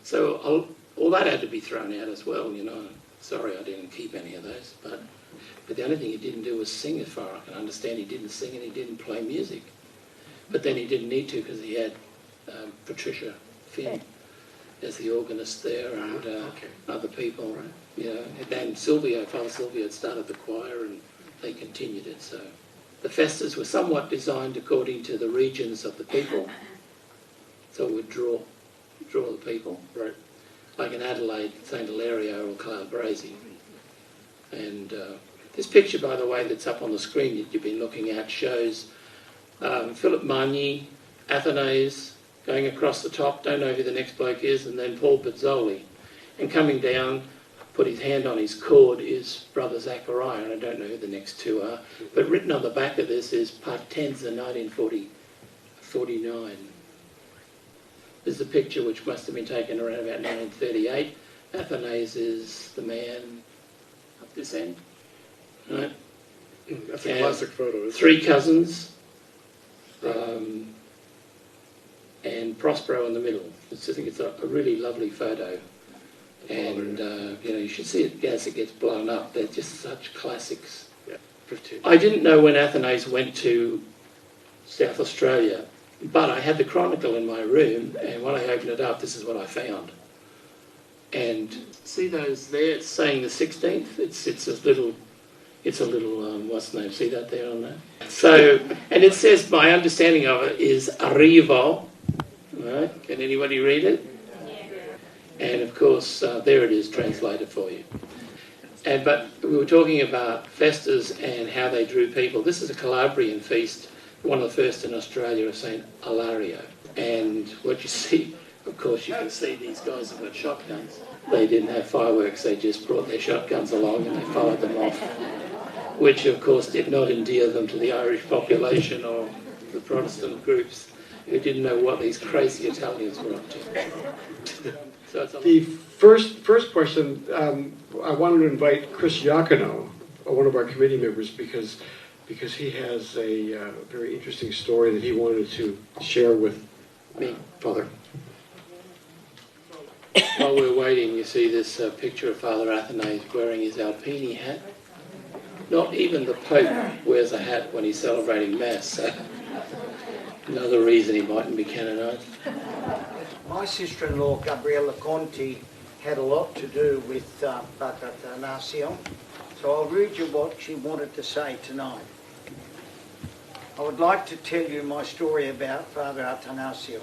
So all that had to be thrown out as well, Sorry I didn't keep any of those, but the only thing he didn't do was sing, as far as I can understand. He didn't sing and he didn't play music. But then he didn't need to because he had Patricia Finn as the organist there and other people. And then Father Silvio had started the choir and they continued it. So the festas were somewhat designed according to the regions of the people. So it would draw the people. Right. Like in Adelaide, St. Hilario or Calabrese. And this picture, by the way, that's up on the screen that you've been looking at shows Philip Magni, Atanasio, going across the top, don't know who the next bloke is, and then Paul Pizzoli. And coming down, put his hand on his cord, is Brother Zachariah, and I don't know who the next two are. But written on the back of this is Partenza 1949. This is a picture which must have been taken around about 1938. Atanasio is the man up this end. Right? That's a classic photo. 3 cousins. And Prospero in the middle. I think it's a really lovely photo. And, you should see it as it gets blown up. They're just such classics. Yeah, 15. I didn't know when Atanasio went to South Australia, but I had the Chronicle in my room, and when I opened it up, this is what I found. And see those there? It's saying the 16th. It's this little It's a little, what's the name, see that there on that? So, and it says, my understanding of it is arrivo, right? Can anybody read it? And of course, there it is translated for you. But we were talking about festas and how they drew people. This is a Calabrian feast, one of the first in Australia of St. Ilario. And what you see, of course, you can see these guys have got shotguns. They didn't have fireworks, they just brought their shotguns along and they fired them off, which of course did not endear them to the Irish population or the Protestant groups who didn't know what these crazy Italians were up to. So it's the first question, I wanted to invite Chris Iacono, one of our committee members, because he has a very interesting story that he wanted to share with me, Father. While we're waiting, you see this picture of Father Atanasio wearing his Alpini hat. Not even the Pope wears a hat when he's celebrating Mass, so another reason he mightn't be canonised. My sister-in-law, Gabriella Conti, had a lot to do with Padre Atanasio, so I'll read you what she wanted to say tonight. I would like to tell you my story about Father Atanasio.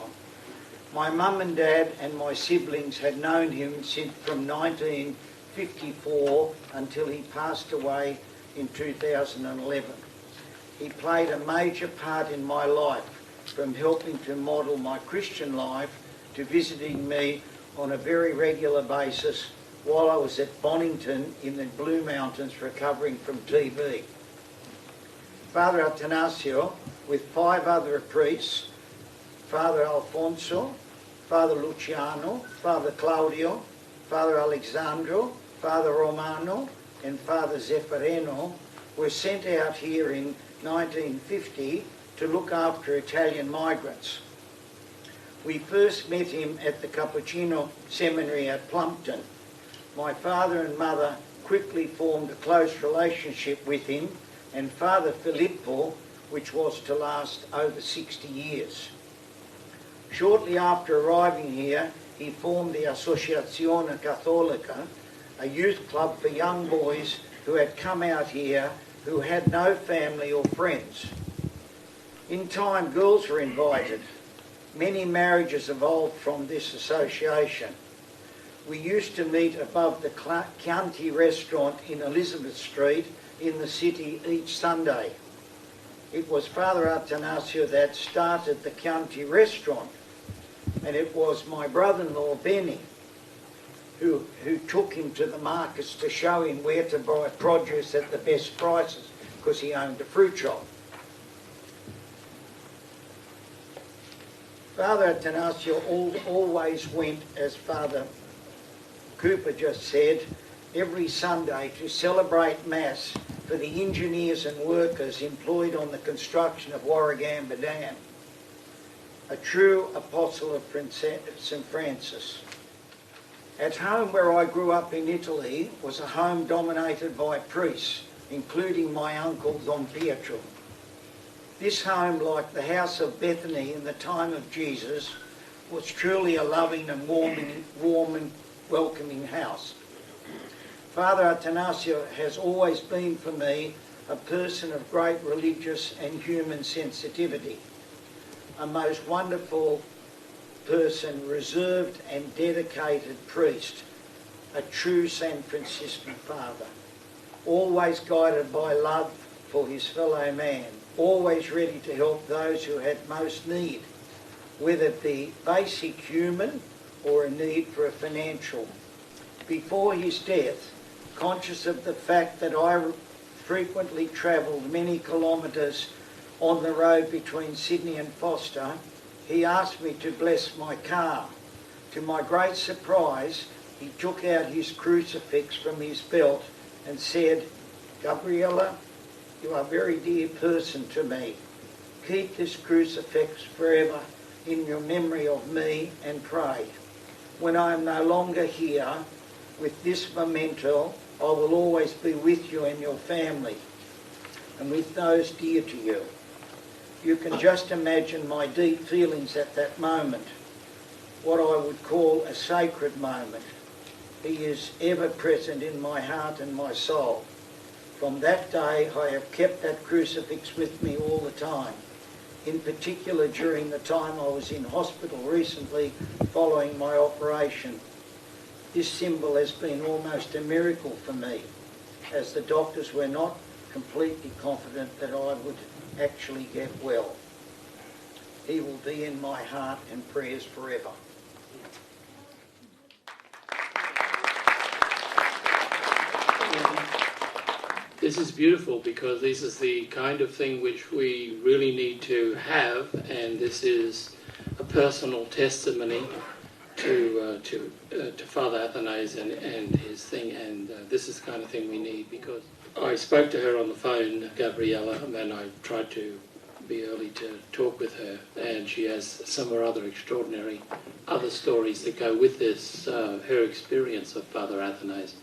My mum and dad and my siblings had known him since from 1954 until he passed away in 2011. He played a major part in my life, from helping to model my Christian life to visiting me on a very regular basis while I was at Bonington in the Blue Mountains recovering from TB. Father Atanasio, with 5 other priests, Father Alfonso, Father Luciano, Father Claudio, Father Alexandro, Father Romano, and Father Zefferino, were sent out here in 1950 to look after Italian migrants. We first met him at the Capuchin Seminary at Plumpton. My father and mother quickly formed a close relationship with him and Father Filippo, which was to last over 60 years. Shortly after arriving here, he formed the Associazione Cattolica, a youth club for young boys who had come out here who had no family or friends. In time, girls were invited. Many marriages evolved from this association. We used to meet above the Chianti restaurant in Elizabeth Street in the city each Sunday. It was Father Atanasio that started the Chianti restaurant, and it was my brother-in-law Benny who took him to the markets to show him where to buy produce at the best prices, because he owned a fruit shop. Father Atanasio always went, as Father Cooper just said, every Sunday to celebrate Mass for the engineers and workers employed on the construction of Warragamba Dam. A true apostle of St. Francis. At home where I grew up in Italy was a home dominated by priests, including my uncle Don Pietro. This home, like the house of Bethany in the time of Jesus, was truly a loving and warm and welcoming house. Father Atanasio has always been for me a person of great religious and human sensitivity, a most wonderful person, reserved and dedicated priest, a true San Franciscan father, always guided by love for his fellow man, always ready to help those who had most need, whether it be basic human or a need for a financial. Before his death, conscious of the fact that I frequently travelled many kilometres on the road between Sydney and Foster, he asked me to bless my car. To my great surprise, he took out his crucifix from his belt and said, "Gabriella, you are a very dear person to me. Keep this crucifix forever in your memory of me and pray. When I am no longer here, with this memento, I will always be with you and your family and with those dear to you." You can just imagine my deep feelings at that moment, what I would call a sacred moment. He is ever present in my heart and my soul. From that day, I have kept that crucifix with me all the time. In particular, during the time I was in hospital recently following my operation. This symbol has been almost a miracle for me, as the doctors were not completely confident that I would actually get well. He will be in my heart and prayers forever. This is beautiful because this is the kind of thing which we really need to have, and this is a personal testimony to Father Atanasio and his thing, and this is the kind of thing we need, because I spoke to her on the phone, Gabriella, and I tried to be early to talk with her, and she has some or other extraordinary other stories that go with this, her experience of Father Atanasio.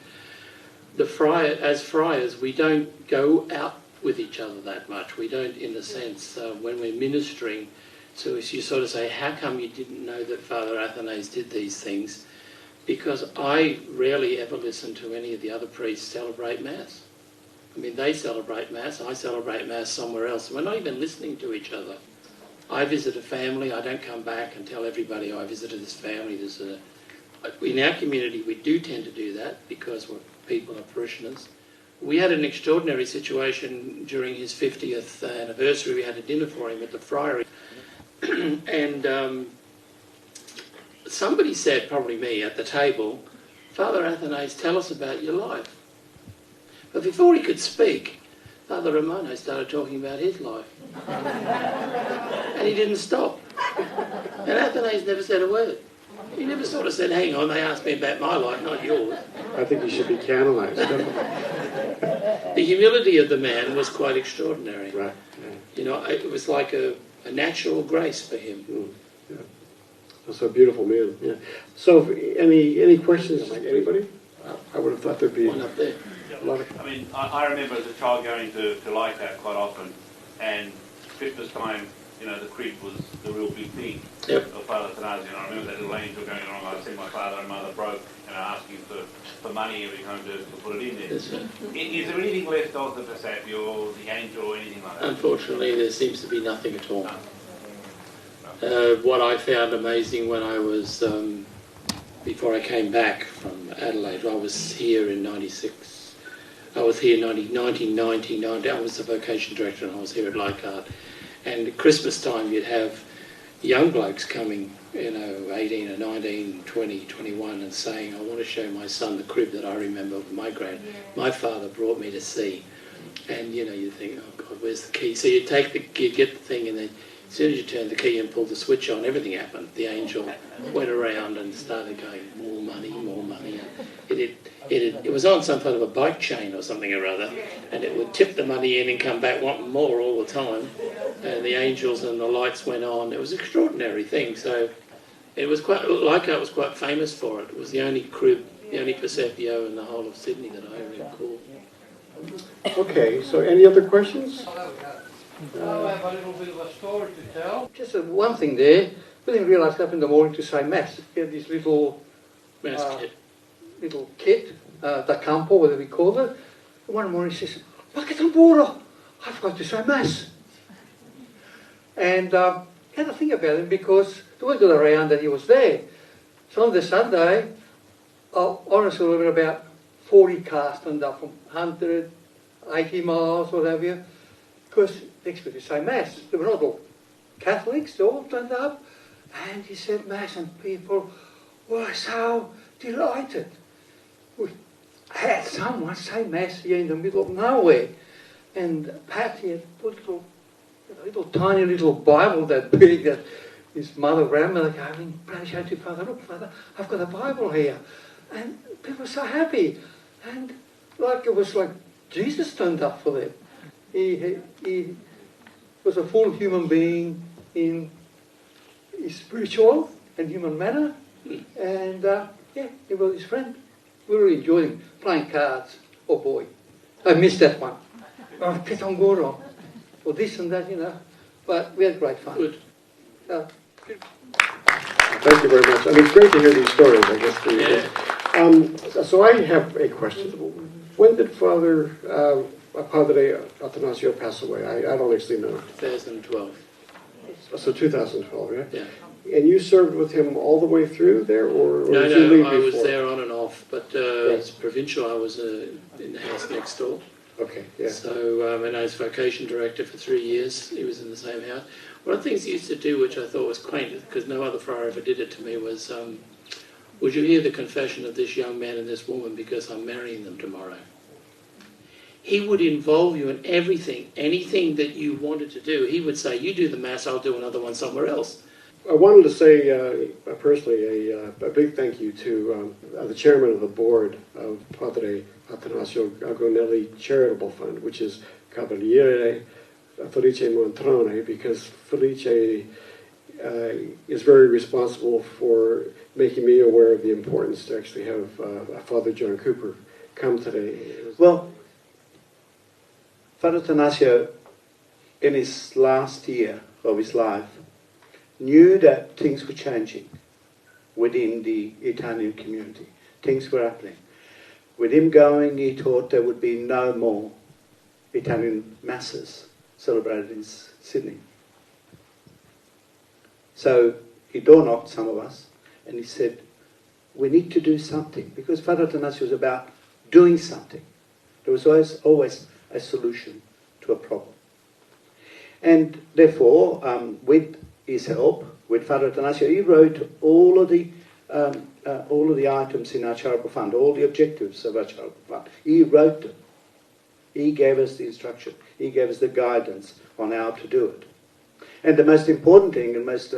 As friars, we don't go out with each other that much. We don't, in a sense, when we're ministering. So if you sort of say, how come you didn't know that Father Atanasio did these things? Because I rarely ever listen to any of the other priests celebrate Mass. I mean, they celebrate Mass, I celebrate Mass somewhere else. We're not even listening to each other. I visit a family, I don't come back and tell everybody, oh, I visited this family. In our community, we do tend to do that because people are parishioners. We had an extraordinary situation during his 50th anniversary. We had a dinner for him at the Friary. And somebody said, probably me, at the table, Father Atanasio, tell us about your life. But before he could speak, Father Romano started talking about his life. And he didn't stop. And Atanasio never said a word. He never sort of said, hang on, they asked me about my life, not yours. I think he should be canonized. The humility of the man was quite extraordinary. Right. Yeah. You know, it was like a natural grace for him. Yeah. That's a beautiful man. Yeah. So, any questions? Anybody? I would have thought there'd be one up there. a lot of. I mean, I remember as a child going to Leichhardt quite often, and Christmas time, you know, the crib was the real big thing of Father Atanasio. And I remember that little angel going along. I see my father and mother broke, you know, asking for money every time to put it in there. Is there anything left of the Pasapio or the angel or anything like that? Unfortunately, there seems to be nothing at all. What I found amazing when I was, before I came back from Adelaide, I was here in 96. I was here in 1990. I was the vocation director and I was here at Leichhardt. And at Christmas time, you'd have young blokes coming, you know, 18 or 19, 20, 21, and saying, I want to show my son the crib that I remember my father brought me to see. And, you know, you think, oh, God, where's the key? So you get the thing, and then as soon as you turn the key and pull the switch on, everything happened. The angel went around and started going, more money, more money. It was on some kind of a bike chain or something or other, and it would tip the money in and come back wanting more all the time. And the angels and the lights went on. It was an extraordinary thing. So it was quite, Leichhardt was quite famous for it. It was the only crib, the only Pasapio in the whole of Sydney that I recall. Okay, so any other questions? I have a little bit of a story to tell. Just one thing there. We didn't realise up in the morning to say Mass. We had this little kit, da campo, whatever we call it. And one morning she says, "Paketamboro, I forgot to say Mass." And had to think about it because the word got around that he was there. So on the Sunday, honestly, there were about 40 cars turned up from 180 miles, what have you, because they expected to say Mass. They were not all Catholics, they all turned up, and he said Mass, and people were so delighted. We had someone say Mass here in the middle of nowhere, and Patty had put a little tiny little Bible that big that his mother, grandmother gave him, showed to Father, look, Father, I've got a Bible here. And people were so happy. And it was like Jesus turned up for them. He was a full human being in his spiritual and human manner. And he was his friend. We really enjoyed him playing cards. Oh boy, I missed that one. Petangoro, or this and that, you know. But we had great fun. Good. Thank you very much. I mean, it's great to hear these stories, I guess. So I have a question. When did Father Padre Atanasio passed away? I don't actually know. 2012. So 2012, yeah? Yeah. And you served with him all the way through there, or No, did you leave I was before? there on and off, but as provincial, I was in the house next door. Okay, yeah. So, and I was vocation director for 3 years. He was in the same house. One of the things he used to do, which I thought was quaint, because no other friar ever did it to me, was, would you hear the confession of this young man and this woman because I'm marrying them tomorrow? He would involve you in everything, anything that you wanted to do. He would say, you do the Mass, I'll do another one somewhere else. I wanted to say personally a big thank you to the chairman of the board of Padre Atanasio Gonelli Charitable Fund, which is Cavaliere Felice Montrone, because Felice is very responsible for making me aware of the importance to actually have Father John Cooper come today. Well, Father Atanasio, in his last year of his life, knew that things were changing within the Italian community. Things were happening. With him going, he thought there would be no more Italian masses celebrated in Sydney. So he door-knocked some of us, and he said, we need to do something, because Father Atanasio was about doing something. There was always a solution to a problem. And therefore, with his help, with Father Atanasio, he wrote all of the items in our charitable fund, all the objectives of our charitable fund. He wrote them. He gave us the instruction. He gave us the guidance on how to do it. And the most important thing and most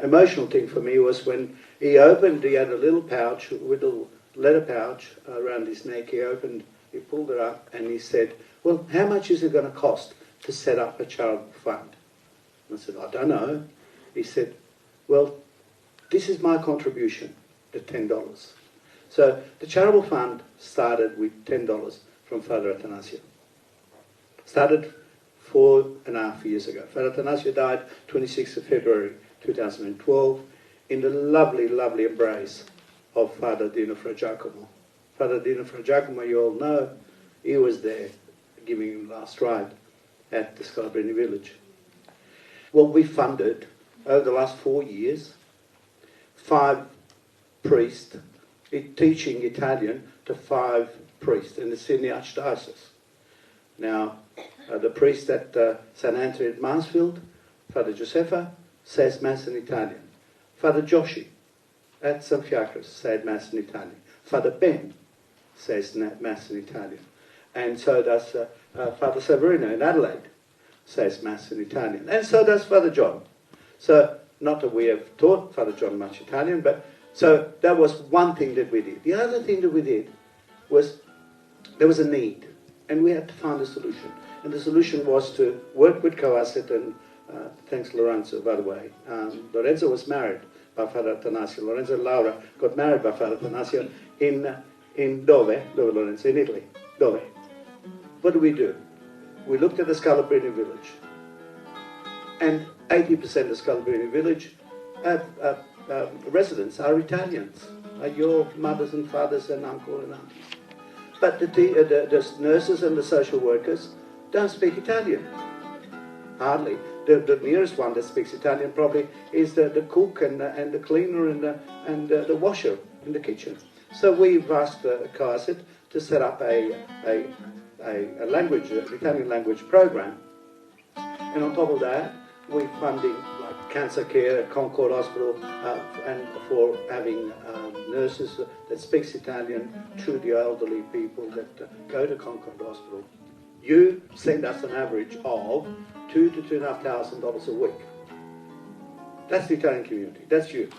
emotional thing for me was when he had a little pouch, with a letter pouch around his neck. He pulled it up and he said, well, how much is it going to cost to set up a charitable fund? And I said, I don't know. He said, well, this is my contribution, the $10. So the charitable fund started with $10 from Father Atanasio. Started 4.5 years ago. Father Atanasio died 26th of February 2012 in the lovely, lovely embrace of Father Dino Fra Giacomo. Father Dino Fra Giacomo, you all know, he was there giving him last ride at the Scalabrini village. Well, we funded, over the last 4 years, 5 priests teaching Italian to 5 priests in the Sydney Archdiocese. Now, the priest at St. Anthony at Mansfield, Father Josefa, says Mass in Italian. Father Joshi at St. Fiacres said Mass in Italian. Father Ben says Mass in Italian. And so does Father Severino in Adelaide says Mass in Italian. And so does Father John. So, not that we have taught Father John much Italian, but so that was one thing that we did. The other thing that we did was there was a need, and we had to find a solution. And the solution was to work with Coasset, and thanks Lorenzo, by the way. Lorenzo was married by Father Atanasio. Lorenzo and Laura got married by Father Atanasio in Dove, Lorenzo, in Italy. Dove. What do? We looked at the Scalabrini village, and 80% of Scalabrini village residents are Italians, are your mothers and fathers and uncle and aunties. But the nurses and the social workers don't speak Italian. Hardly. The nearest one that speaks Italian probably is the cook and the cleaner and the washer in the kitchen. So we've asked Coasset to set up a language, an Italian language program. And on top of that, we're funding like cancer care at Concord Hospital and for having nurses that speaks Italian to the elderly people that go to Concord Hospital. You send us an average of $2,000 to $2,500 a week. That's the Italian community. That's you.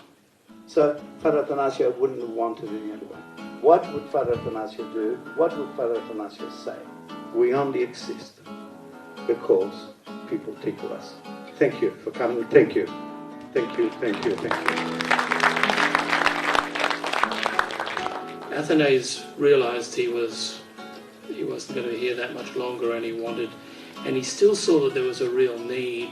So Father Atanasio wouldn't have wanted any other way. What would Father Atanasio do? What would Father Atanasio say? We only exist because people tickle us. Thank you for coming. Thank you. Thank you, thank you, thank you. Atanasio realised he wasn't going to be here that much longer, and he still saw that there was a real need.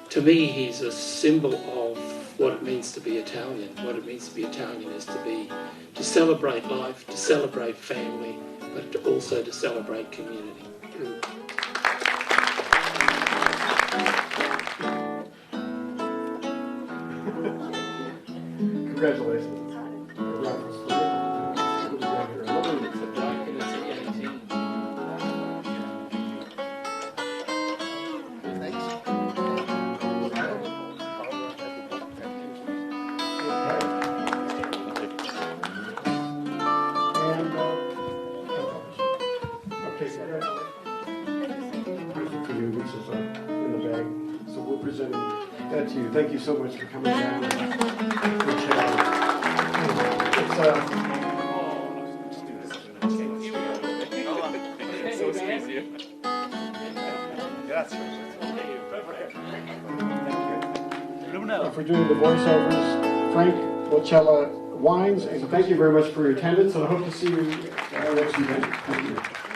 To me, he's a symbol of what it means to be Italian. What it means to be Italian is to celebrate life, to celebrate family, but also to celebrate community. Congratulations. For you, this is in the bag. So we're presenting that to you. Thank you so much for coming down. For doing the voiceovers, Frank Bocella Wines, and thank you very much for your attendance, and I hope to see you next weekend. Thank you.